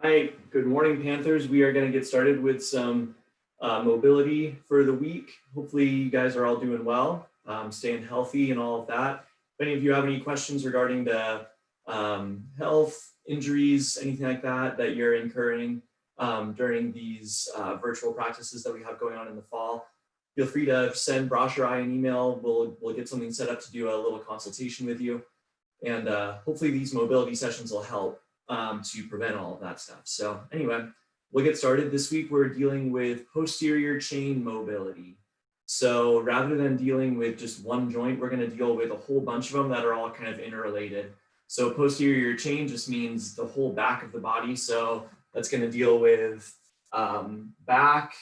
Hi, good morning, Panthers. We are going to get started with some mobility for the week. Hopefully you guys are all doing well, staying healthy and all of that. If any of you have any questions regarding the health, injuries, anything like that that you're incurring during these virtual practices that we have going on in the fall, feel free to send Brosh or I an email. We'll get something set up to do a little consultation with you. And hopefully these mobility sessions will help to prevent all of that stuff. So anyway, we'll get started. This week we're dealing with posterior chain mobility. So rather than dealing with just one joint, we're going to deal with a whole bunch of them that are all kind of interrelated. So posterior chain just means the whole back of the body. So that's going to deal with back,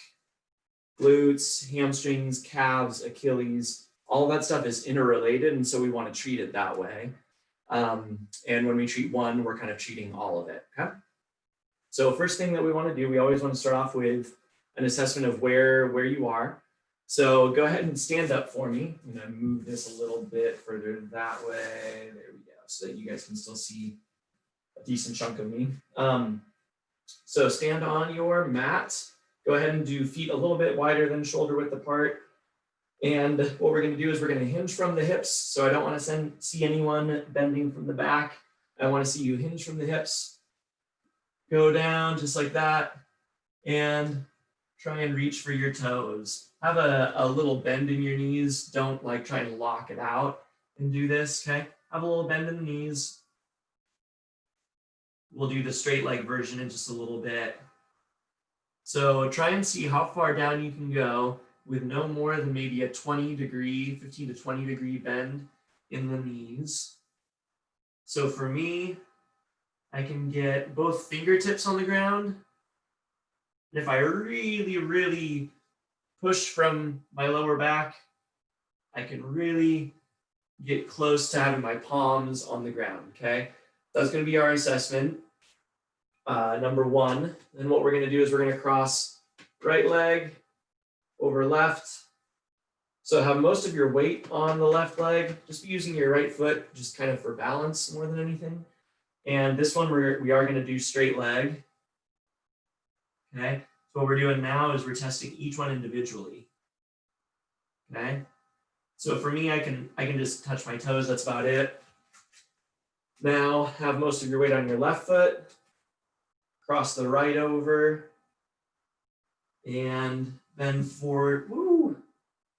glutes, hamstrings, calves, Achilles. All that stuff is interrelated, and so we want to treat it that way. And when we treat one, we're kind of treating all of it, okay? So first thing that we want to do, we always want to start off with an assessment of where you are. So go ahead and stand up for me. I'm going to move this a little bit further that way. There we go, so that you guys can still see a decent chunk of me. So stand on your mat. Go ahead and do feet a little bit wider than shoulder width apart. And what we're going to do is we're going to hinge from the hips. So I don't want to see anyone bending from the back. I want to see you hinge from the hips. Go down just like that. And try and reach for your toes. Have a little bend in your knees. Don't like try and lock it out and do this, okay? Have a little bend in the knees. We'll do the straight leg version in just a little bit. So try and see how far down you can go with no more than maybe a 15 to 20 degree bend in the knees. So for me, I can get both fingertips on the ground. And if I really, really push from my lower back, I can really get close to having my palms on the ground, okay? That's gonna be our assessment, number one. Then what we're gonna do is we're gonna cross right leg over left. So have most of your weight on the left leg, just be using your right foot, just kind of for balance more than anything. And this one, we are going to do straight leg. Okay, so what we're doing now is we're testing each one individually. Okay, so for me, I can just touch my toes, that's about it. Now have most of your weight on your left foot, cross the right over, and then forward. Woo,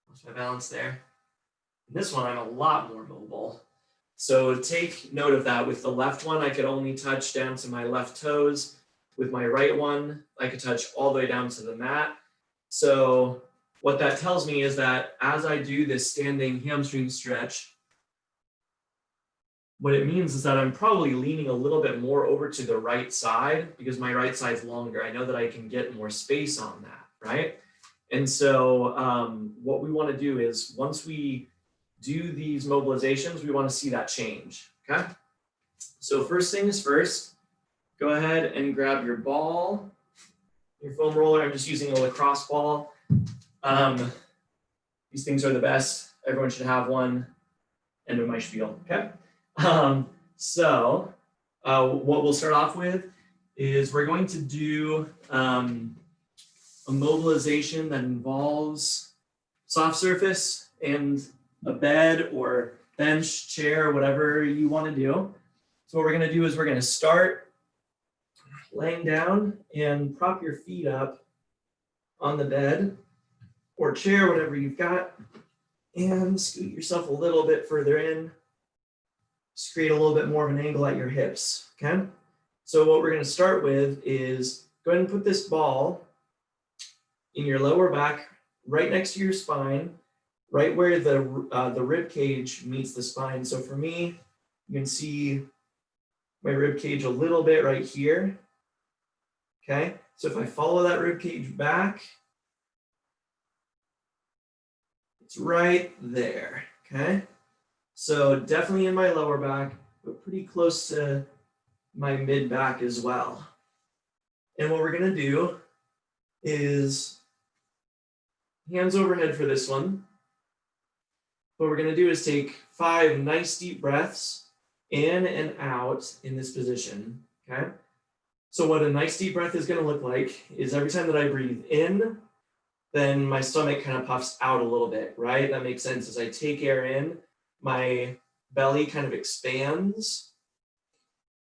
lost my balance there. In this one, I'm a lot more mobile. So take note of that. With the left one, I could only touch down to my left toes. With my right one, I could touch all the way down to the mat. So what that tells me is that as I do this standing hamstring stretch, what it means is that I'm probably leaning a little bit more over to the right side because my right side's longer. I know that I can get more space on that, right? And so what we want to do is once we do these mobilizations, we want to see that change, okay? So first things first, go ahead and grab your ball, your foam roller. I'm just using a lacrosse ball. These things are the best. Everyone should have one. End of my spiel, okay? So what we'll start off with is we're going to do a mobilization that involves soft surface and a bed or bench, chair, whatever you want to do. So what we're going to do is we're going to start laying down and prop your feet up on the bed or chair, whatever you've got, and scoot yourself a little bit further in. Just create a little bit more of an angle at your hips, okay? So what we're going to start with is go ahead and put this ball in your lower back, right next to your spine, right where the rib cage meets the spine. So for me, you can see my rib cage a little bit right here. Okay, so if I follow that rib cage back, it's right there. Okay, so definitely in my lower back, but pretty close to my mid back as well. And what we're gonna do is hands overhead for this one. What we're going to do is take 5 nice deep breaths in and out in this position, okay? So what a nice deep breath is going to look like is every time that I breathe in, then my stomach kind of puffs out a little bit, right? That makes sense. As I take air in, my belly kind of expands.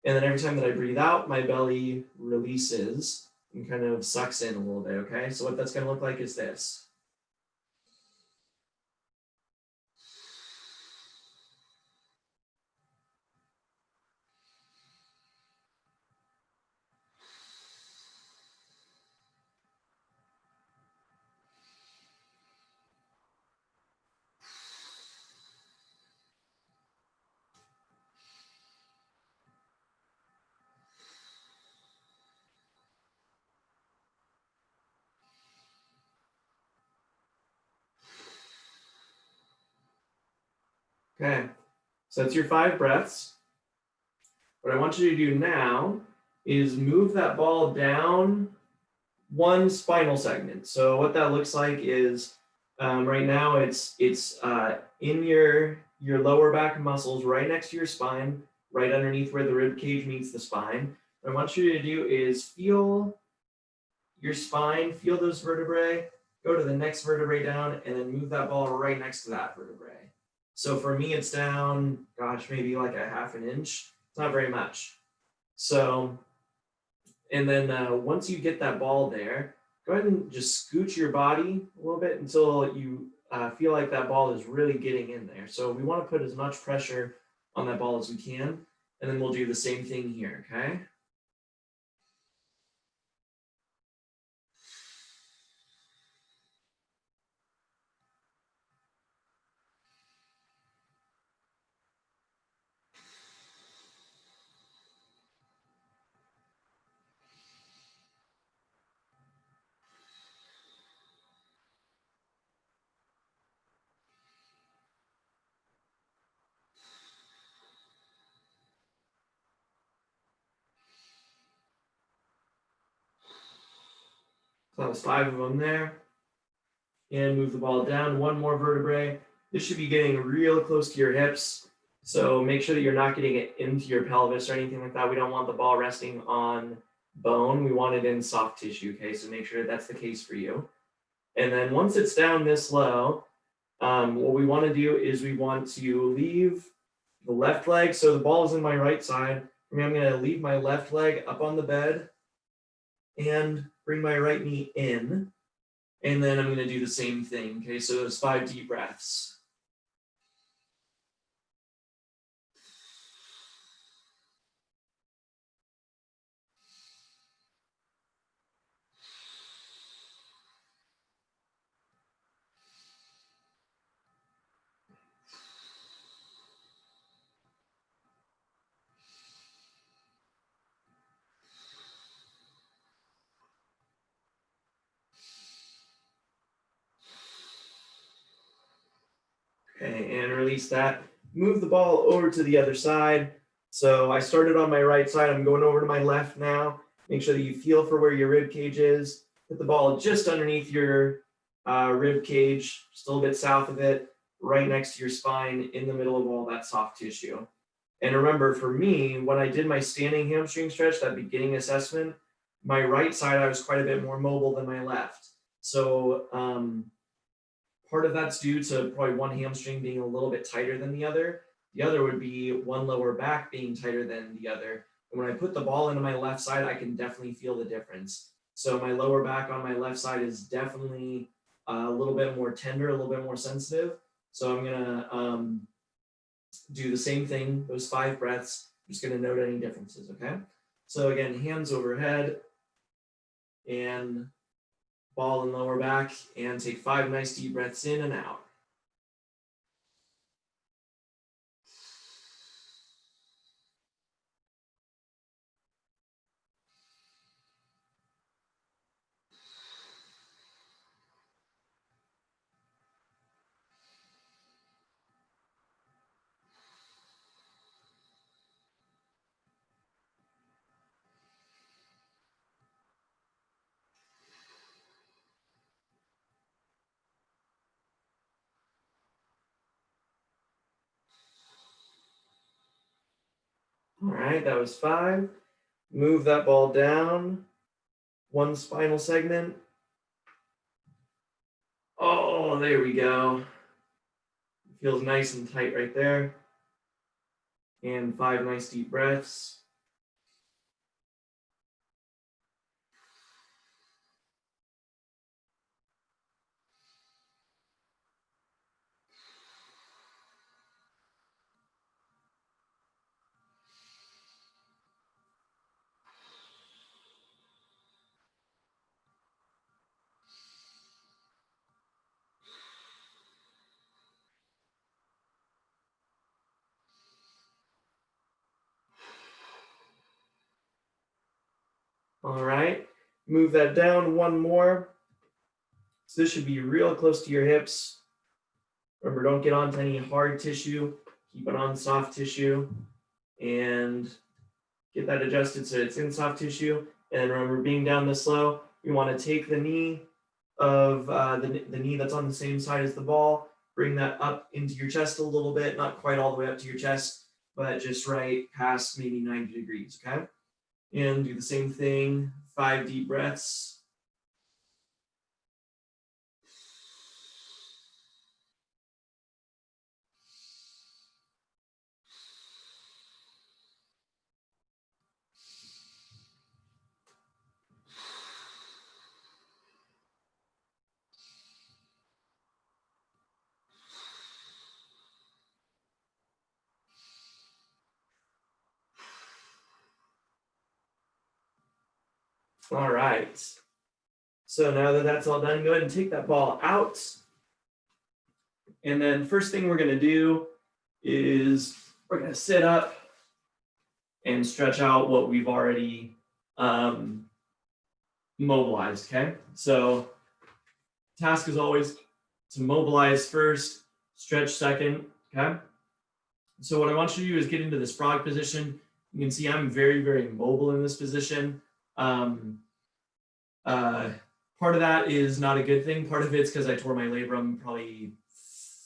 And then every time that I breathe out, my belly releases and kind of sucks in a little bit, okay? So what that's going to look like is this. Okay, so that's your 5 breaths. What I want you to do now is move that ball down one spinal segment. So what that looks like is right now it's in your lower back muscles right next to your spine, right underneath where the rib cage meets the spine. What I want you to do is feel your spine, feel those vertebrae, go to the next vertebrae down, and then move that ball right next to that vertebrae. So for me, it's down, gosh, maybe like a half an inch. It's not very much. So, and then once you get that ball there, go ahead and just scooch your body a little bit until you feel like that ball is really getting in there. So we want to put as much pressure on that ball as we can, and then we'll do the same thing here, okay? So that was 5 of them there. And move the ball down one more vertebrae. This should be getting real close to your hips. So make sure that you're not getting it into your pelvis or anything like that. We don't want the ball resting on bone. We want it in soft tissue, okay? So make sure that's the case for you. And then once it's down this low, what we want to do is we want to leave the left leg. So the ball is in my right side. I'm going to leave my left leg up on the bed and bring my right knee in. And then I'm going to do the same thing. Okay, so those 5 deep breaths. Okay, and release that. Move the ball over to the other side. So I started on my right side. I'm going over to my left now. Make sure that you feel for where your rib cage is. Put the ball just underneath your rib cage, just a little bit south of it, right next to your spine, in the middle of all that soft tissue. And remember, for me, when I did my standing hamstring stretch, that beginning assessment, my right side, I was quite a bit more mobile than my left. So part of that's due to probably one hamstring being a little bit tighter than the other. The other would be one lower back being tighter than the other. And when I put the ball into my left side, I can definitely feel the difference. So my lower back on my left side is definitely a little bit more tender, a little bit more sensitive. So I'm gonna do the same thing, those 5 breaths. I'm just gonna note any differences, okay? So again, hands overhead and ball and lower back, and take 5 nice deep breaths in and out. All right, that was 5. Move that ball down, one spinal segment. Oh, there we go. Feels nice and tight right there. And 5 nice deep breaths. All right, move that down one more. So this should be real close to your hips. Remember, don't get onto any hard tissue. Keep it on soft tissue and get that adjusted so it's in soft tissue. And remember, being down this low, you want to take the knee of the knee that's on the same side as the ball, bring that up into your chest a little bit, not quite all the way up to your chest, but just right past maybe 90 degrees, okay? And do the same thing, 5 deep breaths. All right. So now that that's all done, go ahead and take that ball out. And then first thing we're going to do is we're going to sit up and stretch out what we've already mobilized, okay? So task is always to mobilize first, stretch second, okay? So what I want you to do is get into this frog position. You can see I'm very, very mobile in this position. Part of that is not a good thing. Part of it's because I tore my labrum probably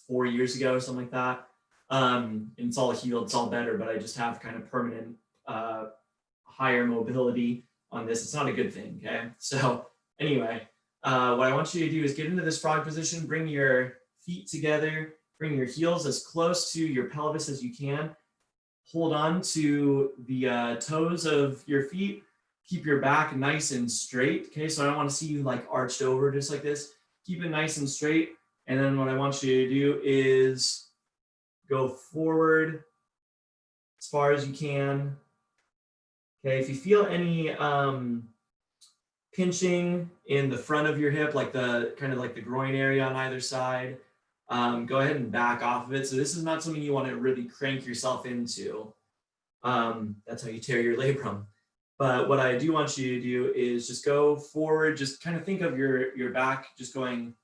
4 years ago, something like that. And it's all healed, it's all better, but I just have kind of permanent higher mobility on this. It's not a good thing, okay? So anyway, what I want you to do is get into this frog position, bring your feet together, bring your heels as close to your pelvis as you can. Hold on to the toes of your feet. Keep your back nice and straight, okay? So I don't want to see you like arched over just like this. Keep it nice and straight. And then what I want you to do is go forward as far as you can. Okay, if you feel any pinching in the front of your hip, like the kind of like the groin area on either side, go ahead and back off of it. So this is not something you want to really crank yourself into. That's how you tear your labrum. But what I do want you to do is just go forward, just kind of think of your back just going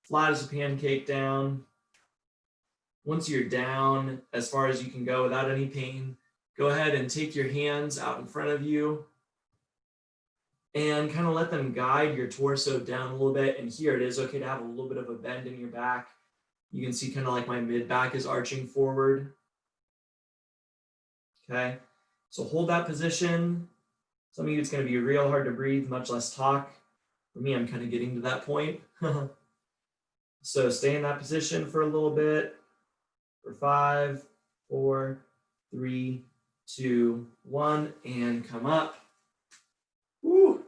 flat as a pancake down. Once you're down as far as you can go without any pain, go ahead and take your hands out in front of you and kind of let them guide your torso down a little bit. And here it is okay to have a little bit of a bend in your back. You can see kind of like my mid back is arching forward. Okay, so hold that position. Some of you, it's going to be real hard to breathe, much less talk. For me, I'm kind of getting to that point. So stay in that position for a little bit. For 5, 4, 3, 2, 1, and come up. Woo.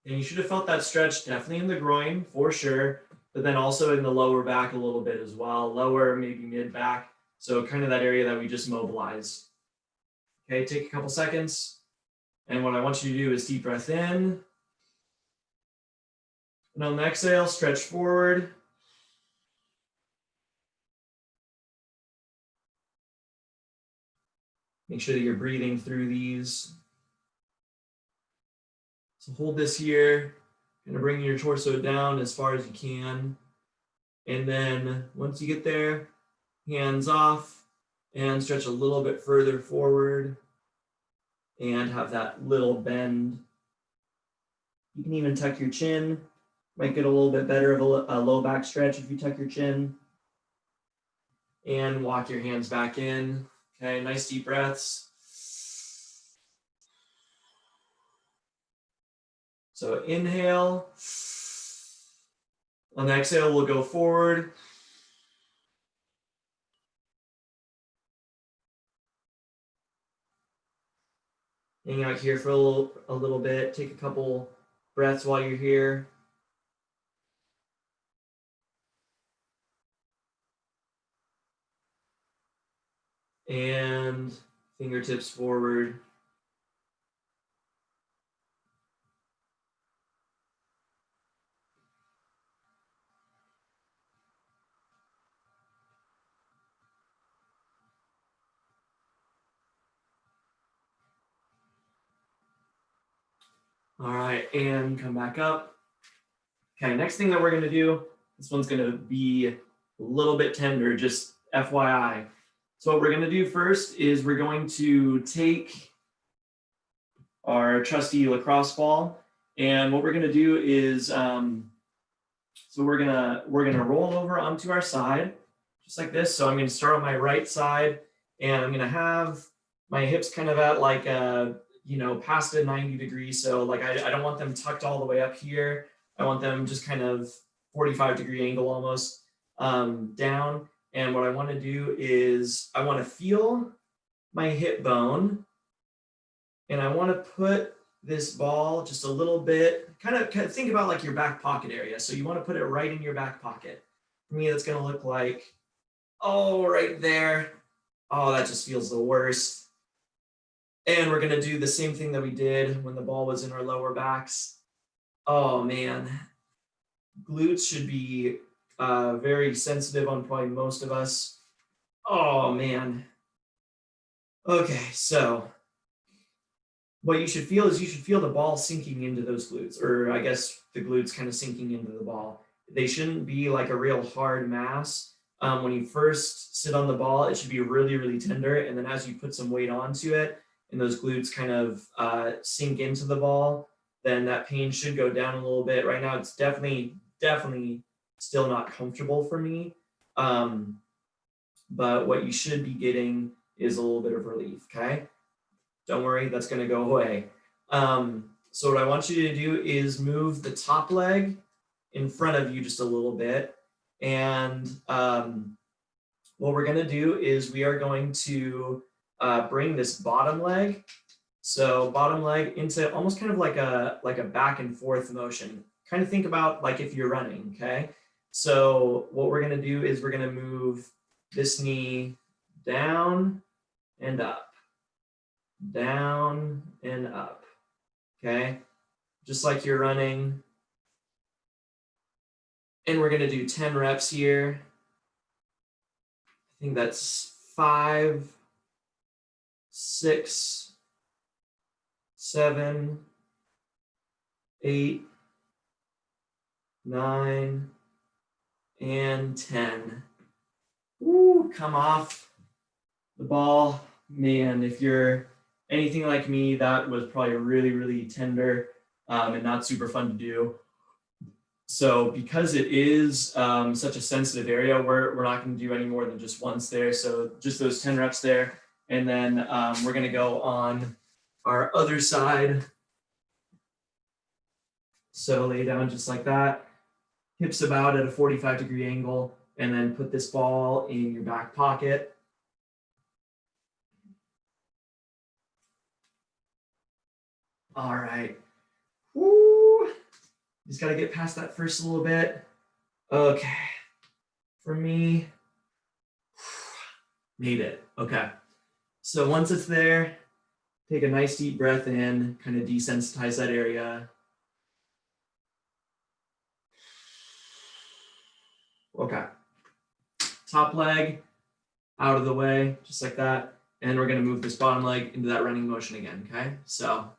And you should have felt that stretch definitely in the groin for sure, but then also in the lower back a little bit as well. Lower, maybe mid back. So kind of that area that we just mobilized. Okay, take a couple seconds. And what I want you to do is deep breath in. And on the exhale, stretch forward. Make sure that you're breathing through these. So hold this here. Kind of bring your torso down as far as you can. And then once you get there, hands off and stretch a little bit further forward and have that little bend. You can even tuck your chin. Might get a little bit better of a low back stretch if you tuck your chin. And walk your hands back in. Okay, nice deep breaths. So inhale. On the exhale, we'll go forward. Hang out here for a little bit. Take a couple breaths while you're here. And fingertips forward. All right, and come back up. Okay, next thing that we're gonna do, this one's gonna be a little bit tender, just FYI. So what we're gonna do first is we're going to take our trusty lacrosse ball, and what we're gonna do is, so we're gonna roll over onto our side, just like this. So I'm gonna start on my right side, and I'm gonna have my hips kind of at like a, past a 90 degrees. So like I don't want them tucked all the way up here. I want them just kind of 45-degree angle almost down. And what I want to do is I want to feel my hip bone, and I want to put this ball just a little bit, kind of think about like your back pocket area. So you want to put it right in your back pocket. For me, that's going to look like, oh, right there. Oh, that just feels the worst. And we're going to do the same thing that we did when the ball was in our lower backs. Oh, man. Glutes should be very sensitive on probably most of us. Oh, man. Okay, so what you should feel is you should feel the ball sinking into those glutes, or I guess the glutes kind of sinking into the ball. They shouldn't be like a real hard mass. When you first sit on the ball, it should be really, really tender. And then as you put some weight onto it, and those glutes kind of sink into the ball, then that pain should go down a little bit. Right now, it's definitely still not comfortable for me. But what you should be getting is a little bit of relief, okay? Don't worry, that's gonna go away. So what I want you to do is move the top leg in front of you just a little bit. And what we're gonna do is we are going to bring this bottom leg, so bottom leg into almost kind of like a back and forth motion. Kind of think about like if you're running, okay? So what we're gonna do is we're gonna move this knee down and up, down and up, okay? Just like you're running. And we're gonna do 10 reps here. I think that's 5, 6, 7, 8, 9, and 10. Woo, come off the ball. Man, if you're anything like me, that was probably really, really tender and not super fun to do. So because it is such a sensitive area, we're not going to do any more than just once there. So just those 10 reps there. And then we're going to go on our other side. So lay down just like that. Hips about at a 45-degree angle. And then put this ball in your back pocket. All right. Woo. Just got to get past that first little bit. Okay. For me, made it. Okay. So once it's there, take a nice deep breath in, kind of desensitize that area. Okay. Top leg out of the way, just like that. And we're going to move this bottom leg into that running motion again, okay? So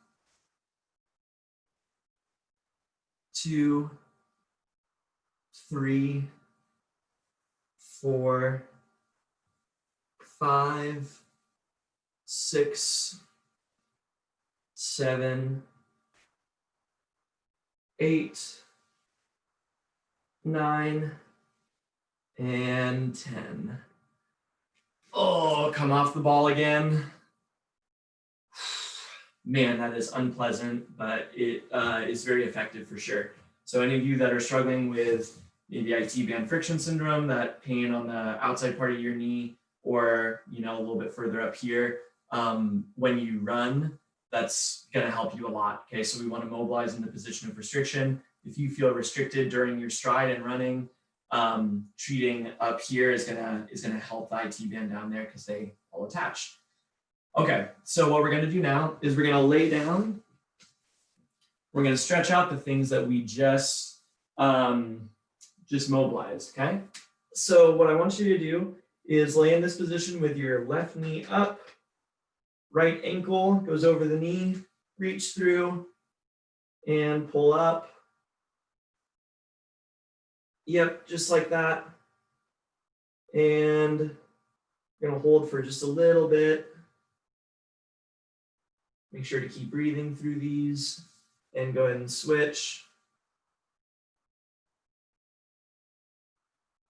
2, 3, 4, 5, 6, 7, 8, 9, and 10. Oh, come off the ball again. man, that is unpleasant, but it is very effective for sure. So any of you that are struggling with maybe IT band friction syndrome, that pain on the outside part of your knee, or a little bit further up here, when you run, that's going to help you a lot. Okay, so we want to mobilize in the position of restriction. If you feel restricted during your stride and running, treating up here is gonna help the IT band down there because they all attach. Okay, so what we're gonna do now is we're gonna lay down. We're gonna stretch out the things that we just mobilized. Okay, so what I want you to do is lay in this position with your left knee up, right ankle goes over the knee, reach through and pull up. Yep, just like that. And we're gonna hold for just a little bit. Make sure to keep breathing through these and go ahead and switch.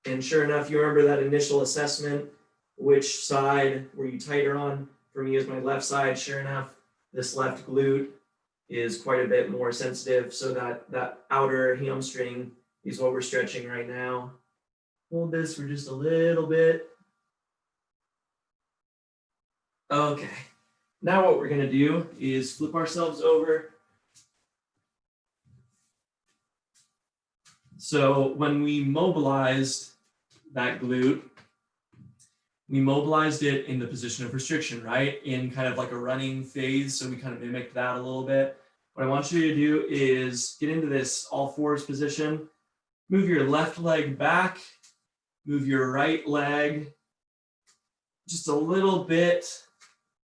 And sure enough, you remember that initial assessment, which side were you tighter on? For me, is my left side. Sure enough, this left glute is quite a bit more sensitive. So that outer hamstring is what we're stretching right now. Hold this for just a little bit. Okay, now what we're gonna do is flip ourselves over. So when we mobilized that glute, we mobilized it in the position of restriction, right? In kind of like a running phase. So we kind of mimicked that a little bit. What I want you to do is get into this all fours position, move your left leg back, move your right leg just a little bit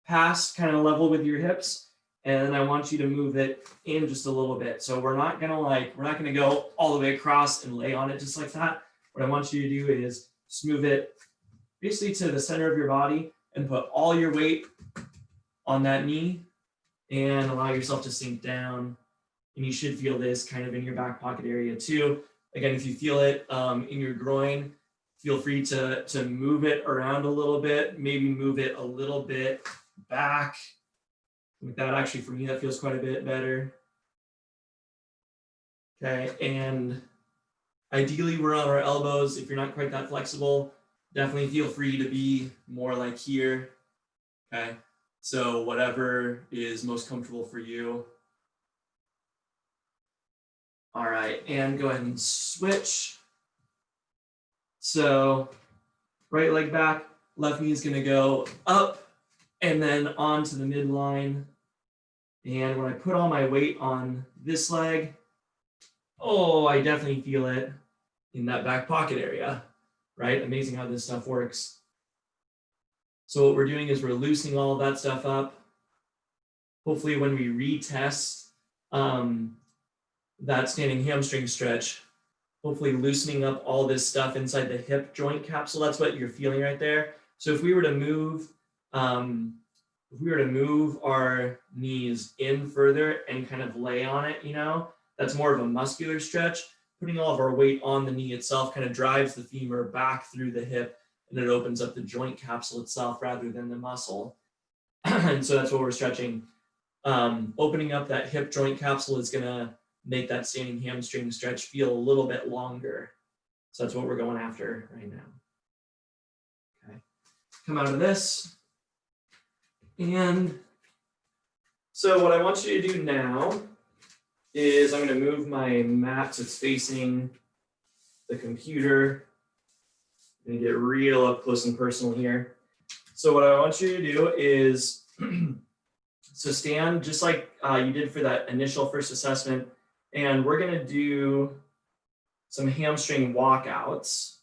past kind of level with your hips. And then I want you to move it in just a little bit. So we're not gonna go all the way across and lay on it just like that. What I want you to do is just move it basically to the center of your body and put all your weight on that knee and allow yourself to sink down. And you should feel this kind of in your back pocket area too. Again, if you feel it in your groin, feel free to move it around a little bit, maybe move it a little bit back. Like that, actually, for me, that feels quite a bit better. Okay, and ideally we're on our elbows. If you're not quite that flexible, definitely feel free to be more like here. Okay, so whatever is most comfortable for you. All right, and go ahead and switch. So right leg back, left knee is gonna go up and then onto the midline. And when I put all my weight on this leg, oh, I definitely feel it in that back pocket area, right? Amazing how this stuff works. So what we're doing is we're loosening all of that stuff up. Hopefully when we retest that standing hamstring stretch, hopefully loosening up all this stuff inside the hip joint capsule, that's what you're feeling right there. So if we were to move our knees in further and kind of lay on it, that's more of a muscular stretch. Putting all of our weight on the knee itself kind of drives the femur back through the hip, and it opens up the joint capsule itself rather than the muscle. And so that's what we're stretching. Opening up that hip joint capsule is gonna make that standing hamstring stretch feel a little bit longer. So that's what we're going after right now. Okay, come out of this. And so what I want you to do now is I'm going to move my mat so it's facing the computer and get real up close and personal here. So what I want you to do is, so stand just like you did for that initial first assessment, and we're going to do some hamstring walkouts.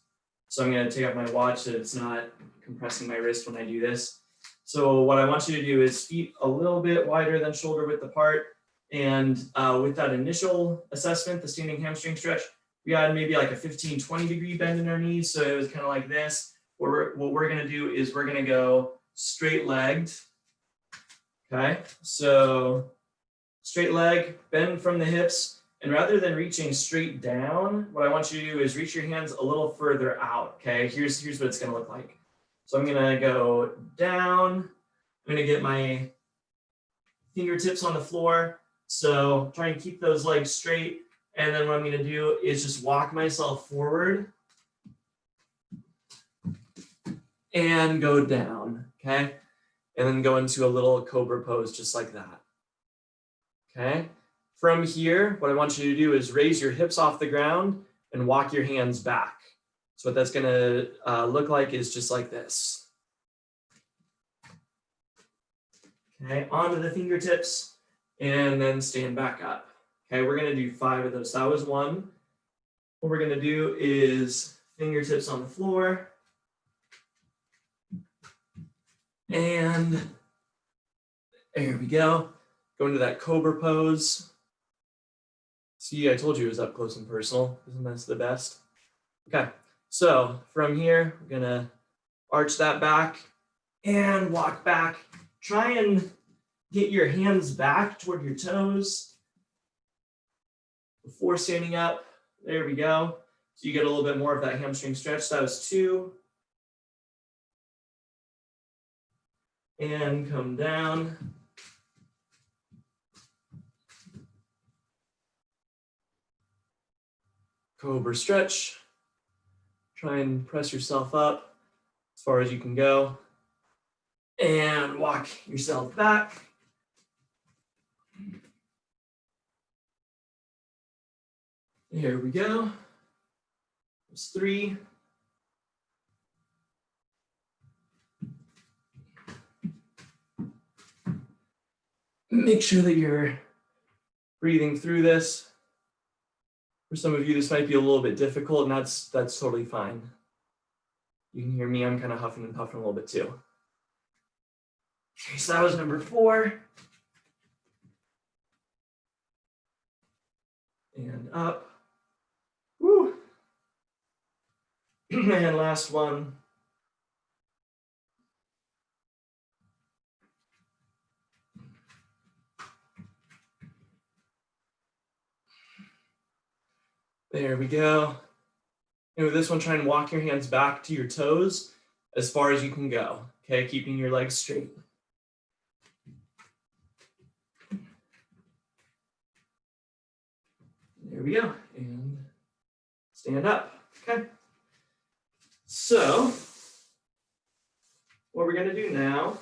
So I'm going to take out my watch so it's not compressing my wrist when I do this. So what I want you to do is feet a little bit wider than shoulder width apart. And with that initial assessment, the standing hamstring stretch, we had maybe like a 15, 20 degree bend in our knees. So it was kind of like this. What we're going to do is we're going to go straight legged. Okay, so straight leg, bend from the hips. And rather than reaching straight down, what I want you to do is reach your hands a little further out. Okay, here's what it's going to look like. So I'm going to go down. I'm going to get my fingertips on the floor. So try and keep those legs straight. And then what I'm gonna do is just walk myself forward and go down, okay? And then go into a little cobra pose just like that, okay? From here, what I want you to do is raise your hips off the ground and walk your hands back. So what that's gonna look like is just like this. Okay, onto the fingertips and then stand back up. Okay, we're gonna do 5 of those. That was 1. What we're gonna do is fingertips on the floor. And there we go. Go into that cobra pose. See, I told you it was up close and personal. Isn't that the best? Okay, so from here, we're gonna arch that back and walk back. Try and get your hands back toward your toes before standing up. There we go. So you get a little bit more of that hamstring stretch. That was 2. And come down. Cobra stretch. Try and press yourself up as far as you can go. And walk yourself back. Here we go. That's 3. Make sure that you're breathing through this. For some of you, this might be a little bit difficult, and that's totally fine. You can hear me, I'm kind of huffing and puffing a little bit too. Okay, so that was number 4. And up. Woo. And last one. There we go. And with this one, try and walk your hands back to your toes as far as you can go. Okay, keeping your legs straight. There we go. And stand up. Okay. So what we're going to do now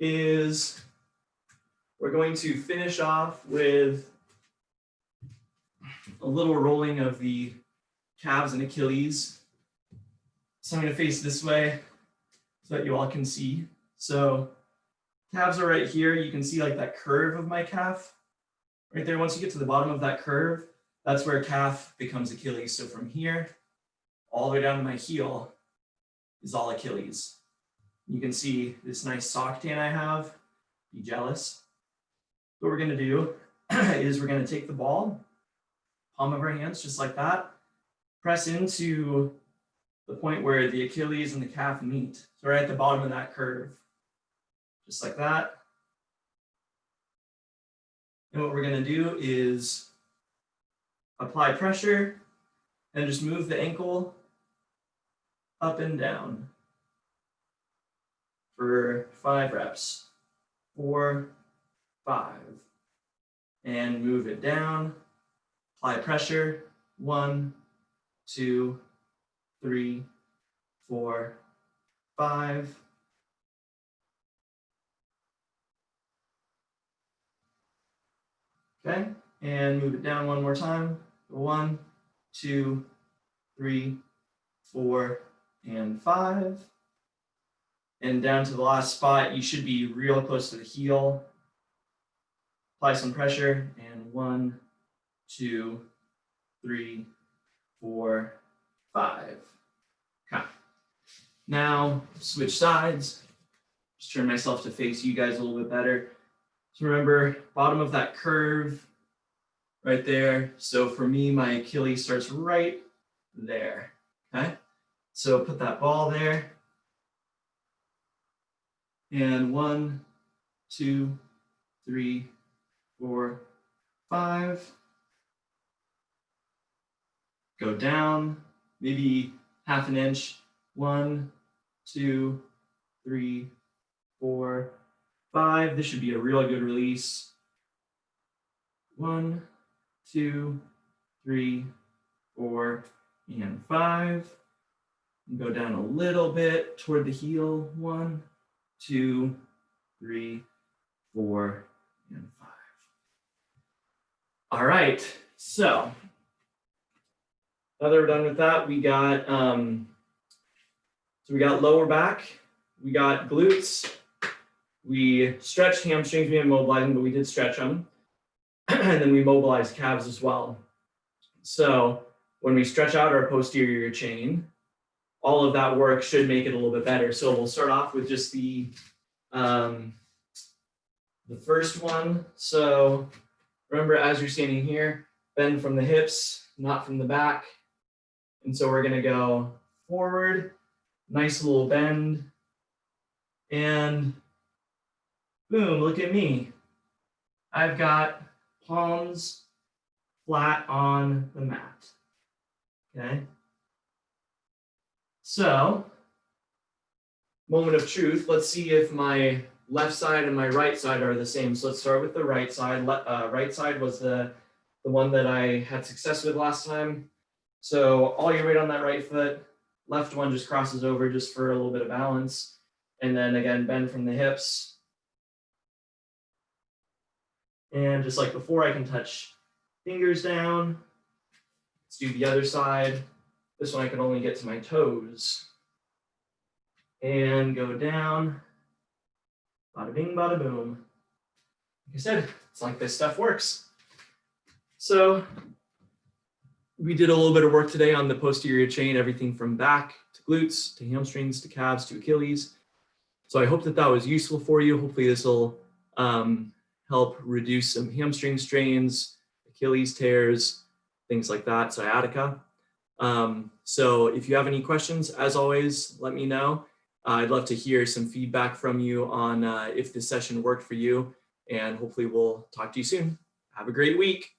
is we're going to finish off with a little rolling of the calves and Achilles. So I'm going to face this way so that you all can see. So calves are right here. You can see like that curve of my calf right there. Once you get to the bottom of that curve, that's where calf becomes Achilles. So from here all the way down to my heel is all Achilles. You can see this nice sock tan I have. Be jealous. What we're going to do is we're going to take the ball, palm of our hands, just like that, press into the point where the Achilles and the calf meet. So right at the bottom of that curve, just like that. And what we're going to do is apply pressure and just move the ankle up and down for 5 reps. 4, 5. And move it down. Apply pressure. 1, 2, 3, 4, 5. Okay, and move it down one more time. 1, 2, 3, 4, and 5. And down to the last spot, you should be real close to the heel. Apply some pressure, and 1, 2, 3, 4, 5. Okay. Now switch sides. Just turn myself to face you guys a little bit better. So remember, bottom of that curve right there. So for me, my Achilles starts right there. Okay. So put that ball there. And 1, 2, 3, 4, 5. Go down, maybe half an inch. 1, 2, 3, 4, 5. This should be a real good release. 1, 2, 3, 4, and 5. And go down a little bit toward the heel. 1, 2, 3, 4, and 5. All right, so now that we're done with that, we got we got lower back, we got glutes, we stretched hamstrings, we didn't mobilize them, but we did stretch them, and then we mobilized calves as well. So when we stretch out our posterior chain, all of that work should make it a little bit better. So we'll start off with just the first one. So remember, as you're standing here, bend from the hips, not from the back. And so we're gonna go forward, nice little bend, and boom, look at me. I've got palms flat on the mat, okay? So, moment of truth, let's see if my left side and my right side are the same. So let's start with the right side. Right side was the one that I had success with last time. So all your weight on that right foot, left one just crosses over just for a little bit of balance. And then again, bend from the hips. And just like before, I can touch fingers down. Let's do the other side. This one I can only get to my toes. And go down. Bada bing, bada boom. Like I said, it's like this stuff works. So we did a little bit of work today on the posterior chain, everything from back to glutes, to hamstrings, to calves, to Achilles. So I hope that that was useful for you. Hopefully this will help reduce some hamstring strains, Achilles tears, things like that, sciatica. So if you have any questions, as always, let me know. I'd love to hear some feedback from you on if this session worked for you, and hopefully we'll talk to you soon. Have a great week.